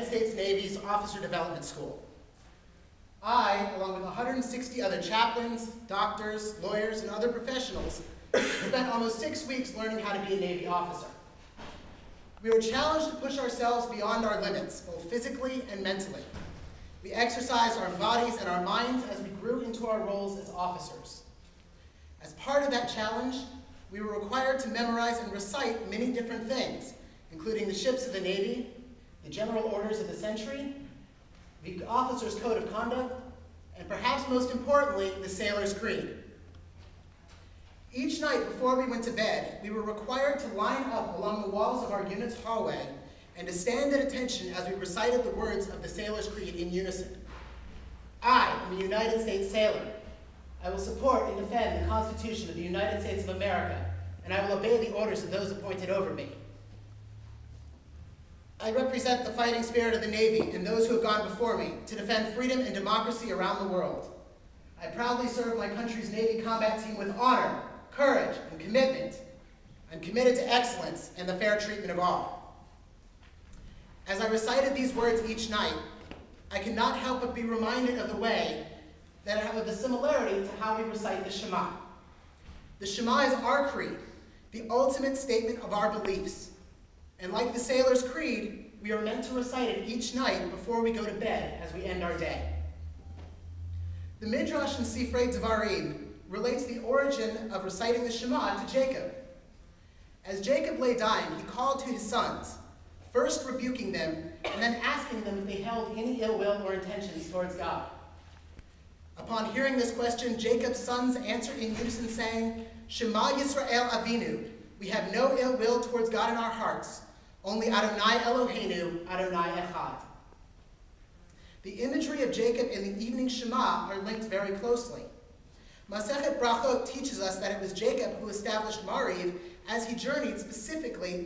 States Navy's Officer Development School. I, along with 160 other chaplains, doctors, lawyers, and other professionals, spent almost 6 weeks learning how to be a Navy officer. We were challenged to push ourselves beyond our limits, both physically and mentally. We exercised our bodies and our minds as we grew into our roles as officers. As part of that challenge, we were required to memorize and recite many different things, including the ships of the Navy, the general orders of the century, the officer's code of conduct, and perhaps most importantly, the sailor's creed. Each night before we went to bed, we were required to line up along the walls of our unit's hallway and to stand at attention as we recited the words of the sailor's creed in unison. I am a United States sailor. I will support and defend the Constitution of the United States of America, and I will obey the orders of those appointed over me. I represent the fighting spirit of the Navy and those who have gone before me to defend freedom and democracy around the world. I proudly serve my country's Navy combat team with honor, courage, and commitment. I'm committed to excellence and the fair treatment of all. As I recited these words each night, I could not help but be reminded of the way that I have a similarity to how we recite the Shema. The Shema is our creed, the ultimate statement of our beliefs. And like the sailor's creed, we are meant to recite it each night before we go to bed as we end our day. The Midrash in Sifrei Devarim relates the origin of reciting the Shema to Jacob. As Jacob lay dying, he called to his sons, first rebuking them and then asking them if they held any ill will or intentions towards God. Upon hearing this question, Jacob's sons answered in unison, saying, Shema Yisrael Avinu, we have no ill will towards God in our hearts, only Adonai Eloheinu, Adonai Echad. The imagery of Jacob and the evening Shema are linked very closely. Masechet Brachot teaches us that it was Jacob who established Mariv as he journeyed, specifically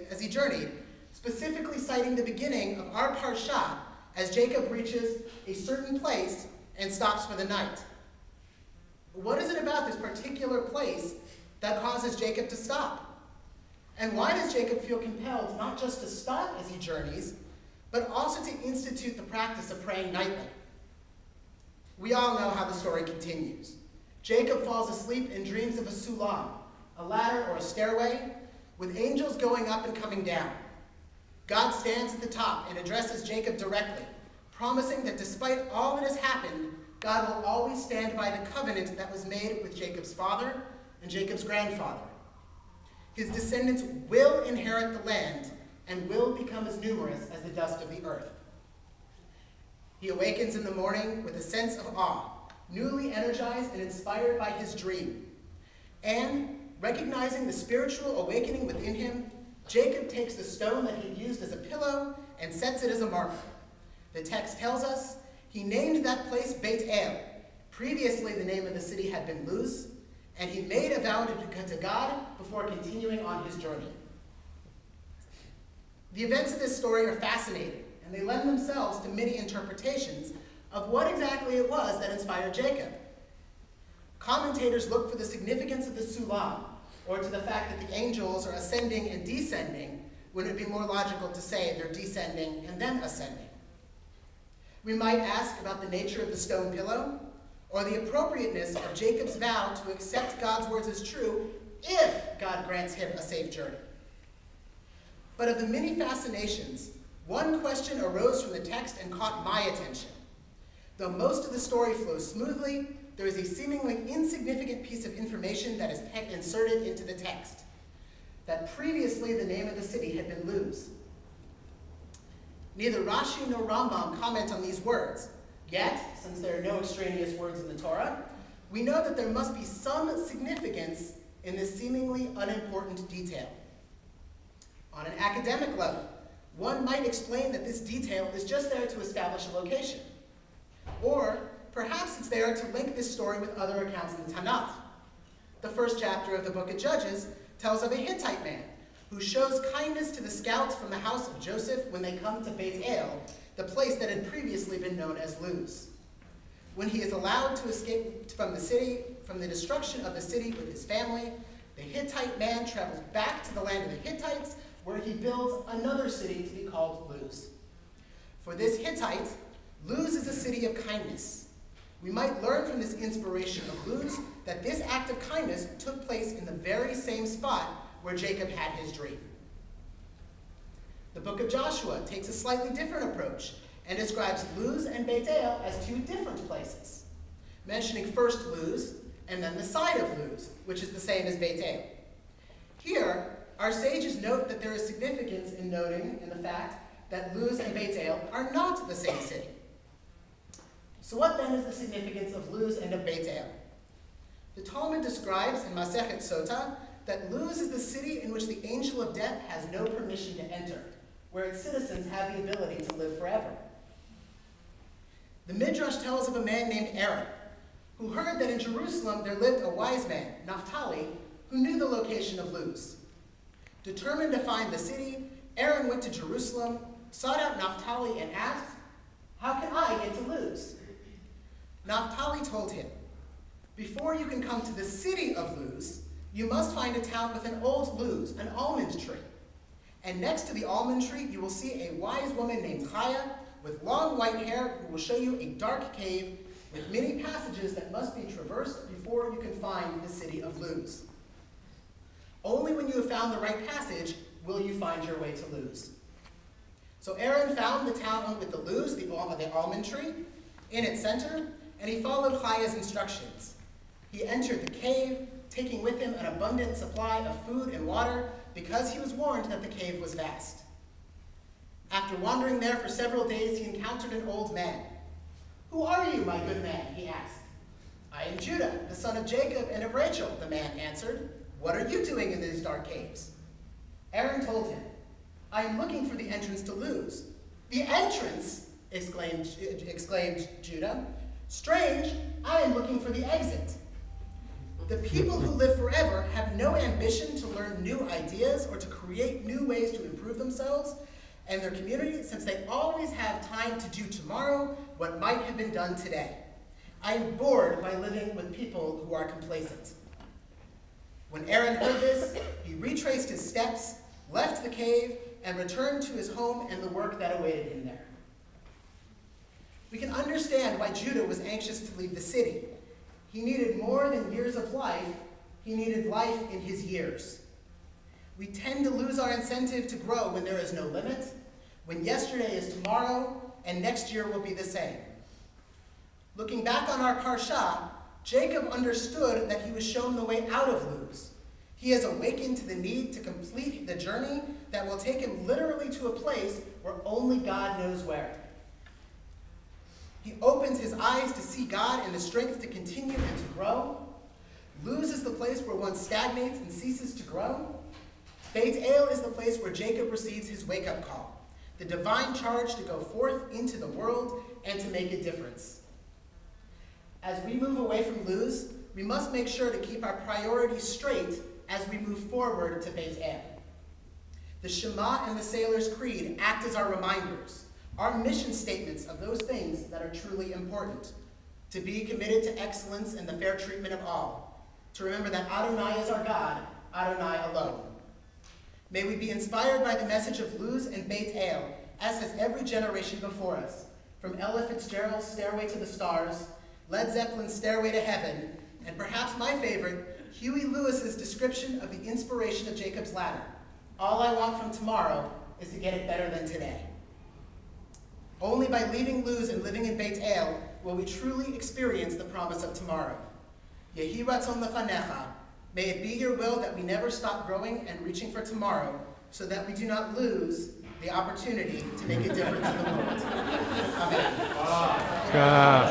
citing the beginning of our parsha as Jacob reaches a certain place and stops for the night. What is it about this particular place that causes Jacob to stop? And why does Jacob feel compelled not just to stop as he journeys, but also to institute the practice of praying nightly? We all know how the story continues. Jacob falls asleep and dreams of a sulam, a ladder or a stairway, with angels going up and coming down. God stands at the top and addresses Jacob directly, promising that despite all that has happened, God will always stand by the covenant that was made with Jacob's father and Jacob's grandfather. His descendants will inherit the land and will become as numerous as the dust of the earth. He awakens in the morning with a sense of awe, newly energized and inspired by his dream. And, recognizing the spiritual awakening within him, Jacob takes the stone that he used as a pillow and sets it as a marker. The text tells us he named that place Beit El. Previously, the name of the city had been Luz, and he made a vow to God before continuing on his journey. The events of this story are fascinating, and they lend themselves to many interpretations of what exactly it was that inspired Jacob. Commentators look for the significance of the sulam, or to the fact that the angels are ascending and descending, when it would be more logical to say they're descending and then ascending. We might ask about the nature of the stone pillow, or the appropriateness of Jacob's vow to accept God's words as true if God grants him a safe journey. But of the many fascinations, one question arose from the text and caught my attention. Though most of the story flows smoothly, there is a seemingly insignificant piece of information that is inserted into the text, that previously the name of the city had been Luz. Neither Rashi nor Rambam comment on these words, yet, since there are no extraneous words in the Torah, we know that there must be some significance in this seemingly unimportant detail. On an academic level, one might explain that this detail is just there to establish a location. Or perhaps it's there to link this story with other accounts in the Tanakh. The first chapter of the book of Judges tells of a Hittite man who shows kindness to the scouts from the house of Joseph when they come to Beit El, the place that had previously been known as Luz. When he is allowed to escape from the destruction of the city with his family, the Hittite man travels back to the land of the Hittites, where he builds another city to be called Luz. For this Hittite, Luz is a city of kindness. We might learn from this inspiration of Luz that this act of kindness took place in the very same spot where Jacob had his dream. The book of Joshua takes a slightly different approach and describes Luz and Beit El as two different places, mentioning first Luz and then the side of Luz, which is the same as Beit El. Here, our sages note that there is significance in noting in the fact that Luz and Beit El are not the same city. So what then is the significance of Luz and of Beit El? The Talmud describes in Masechet Sota that Luz is the city in which the angel of death has no permission to enter, where its citizens have the ability to live forever. The Midrash tells of a man named Aaron, who heard that in Jerusalem there lived a wise man, Naphtali, who knew the location of Luz. Determined to find the city, Aaron went to Jerusalem, sought out Naphtali, and asked, "How can I get to Luz?" Naphtali told him, "Before you can come to the city of Luz, you must find a town with an old Luz, an almond tree. And next to the almond tree, you will see a wise woman named Chaya with long white hair who will show you a dark cave with many passages that must be traversed before you can find the city of Luz. Only when you have found the right passage will you find your way to Luz." So Aaron found the town with the Luz, the almond tree, in its center, and he followed Chaya's instructions. He entered the cave, taking with him an abundant supply of food and water because he was warned that the cave was vast. After wandering there for several days, he encountered an old man. "Who are you, my good man?" he asked. "I am Judah, the son of Jacob and of Rachel," the man answered. "What are you doing in these dark caves?" Aaron told him, "I am looking for the entrance to Luz." "The entrance?" exclaimed Judah. "Strange, I am looking for the exit." The people who live forever have no ambition to learn new ideas or to create new ways to improve themselves and their community, since they always have time to do tomorrow what might have been done today. I am bored by living with people who are complacent. When Aaron heard this, he retraced his steps, left the cave, and returned to his home and the work that awaited him there. We can understand why Judah was anxious to leave the city. He needed more than years of life, he needed life in his years. We tend to lose our incentive to grow when there is no limit, when yesterday is tomorrow, and next year will be the same. Looking back on our parsha, Jacob understood that he was shown the way out of Luz. He has awakened to the need to complete the journey that will take him literally to a place where only God knows where. He opens his eyes to see God and the strength to continue and to grow. Luz is the place where one stagnates and ceases to grow. Beit El is the place where Jacob receives his wake-up call, the divine charge to go forth into the world and to make a difference. As we move away from Luz, we must make sure to keep our priorities straight as we move forward to Beit El. The Shema and the Sailor's Creed act as our reminders, our mission statements of those things that are truly important. To be committed to excellence and the fair treatment of all. To remember that Adonai is our God, Adonai alone. May we be inspired by the message of Luz and Beit El, as has every generation before us, from Ella Fitzgerald's Stairway to the Stars, Led Zeppelin's Stairway to Heaven, and perhaps my favorite, Huey Lewis's description of the inspiration of Jacob's Ladder. All I want from tomorrow is to get it better than today. Only by leaving Luz and living in Beit El will we truly experience the promise of tomorrow. Yehi ratzon lefanecha. May it be your will that we never stop growing and reaching for tomorrow, so that we do not lose the opportunity to make a difference in the world. Amen.